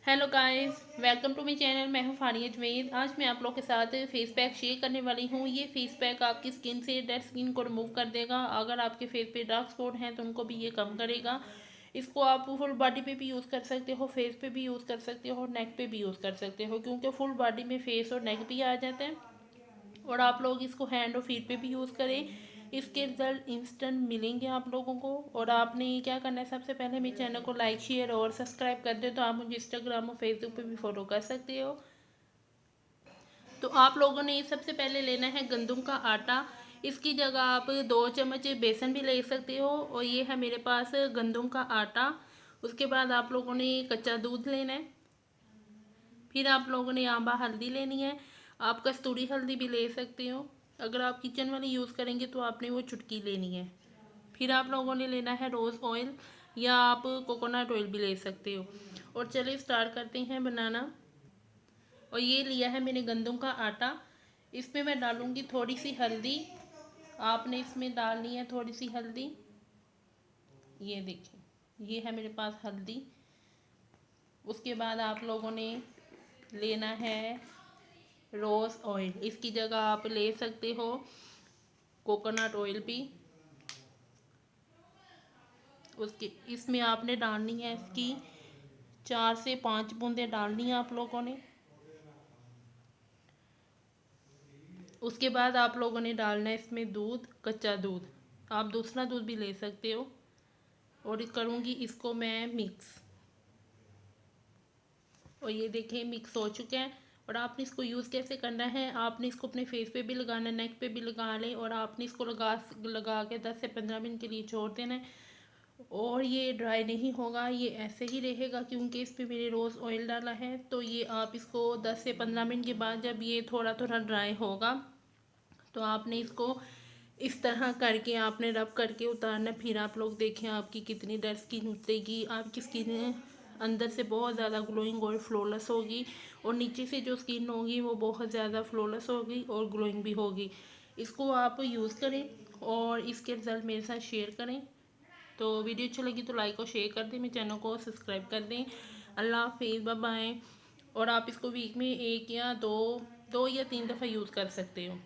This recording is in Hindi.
Hello guys, welcome to my channel. मैं हूं फानिया जवेद। आज मैं आप लोग के साथ फेस पैक शेयर करने वाली हूं। ये फेस पैक आपकी स्किन से डेड स्किन को रिमूव कर देगा। अगर आपके फेस पे डार्क स्पॉट हैं तो उनको भी ये कम करेगा। इसको आप फुल बॉडी पे भी यूज़ कर सकते हो, फेस पे भी यूज़ कर सकते हो, नेक पे भी यूज़ कर सकते हो, क्योंकि फुल बॉडी में फेस और नेक भी आ जाता है। और आप लोग इसको हैंड और फीट पे भी यूज़ करें, इसके रिजल्ट इंस्टेंट मिलेंगे आप लोगों को। और आपने क्या करना है, सबसे पहले मेरे चैनल को लाइक शेयर और सब्सक्राइब कर दे, तो आप मुझे इंस्टाग्राम और फेसबुक पे भी फॉलो कर सकते हो। तो आप लोगों ने सबसे पहले लेना है गंदम का आटा। इसकी जगह आप 2 चम्मच बेसन भी ले सकते हो। और ये है मेरे पास गंदम का आटा। उसके बाद आप लोगों ने कच्चा दूध लेना है। फिर आप लोगों ने आंबा हल्दी लेनी है। आप कस्तूरी हल्दी भी ले सकते हो। अगर आप किचन वाली यूज़ करेंगे तो आपने वो चुटकी लेनी है। फिर आप लोगों ने लेना है रोज़ ऑयल, या आप कोकोनट ऑयल भी ले सकते हो। और चलिए स्टार्ट करते हैं बनाना। और ये लिया है मैंने गंदम का आटा। इसमें मैं डालूँगी थोड़ी सी हल्दी। आपने इसमें डालनी है थोड़ी सी हल्दी। ये देखिए, ये है मेरे पास हल्दी। उसके बाद आप लोगों ने लेना है रोज़ ऑयल। इसकी जगह आप ले सकते हो कोकोनट ऑयल भी। उसके इसमें आपने डालनी है इसकी 4 से 5 बूंदें डालनी है आप लोगों ने। उसके बाद आप लोगों ने डालना है इसमें दूध, कच्चा दूध। आप दूसरा दूध भी ले सकते हो। और करूँगी इसको मैं मिक्स। और ये देखें मिक्स हो चुका है। और आपने इसको यूज़ कैसे करना है, आपने इसको अपने फेस पे भी लगाना है, नेक पे भी लगा लें। और आपने इसको लगा लगा के 10 से 15 मिनट के लिए छोड़ देना है। और ये ड्राई नहीं होगा, ये ऐसे ही रहेगा, क्योंकि इस पर मैंने रोज़ ऑयल डाला है। तो ये आप इसको 10 से 15 मिनट के बाद जब ये थोड़ा थोड़ा ड्राई होगा, तो आपने इसको इस तरह करके आपने रब करके उतारना। फिर आप लोग देखें आपकी कितनी डेड स्किन उतरेगी। आपकी स्किन अंदर से बहुत ज़्यादा ग्लोइंग और फ्लॉलेस होगी, और नीचे से जो स्किन होगी वो बहुत ज़्यादा फ्लॉलेस होगी और ग्लोइंग भी होगी। इसको आप यूज़ करें और इसके रिज़ल्ट मेरे साथ शेयर करें। तो वीडियो अच्छी लगी तो लाइक और शेयर कर दें, मेरे चैनल को सब्सक्राइब कर दें। अल्लाह हाफिज़, बाय बाय। और आप इसको वीक में 1 या 2 या 3 दफ़ा यूज़ कर सकते हो।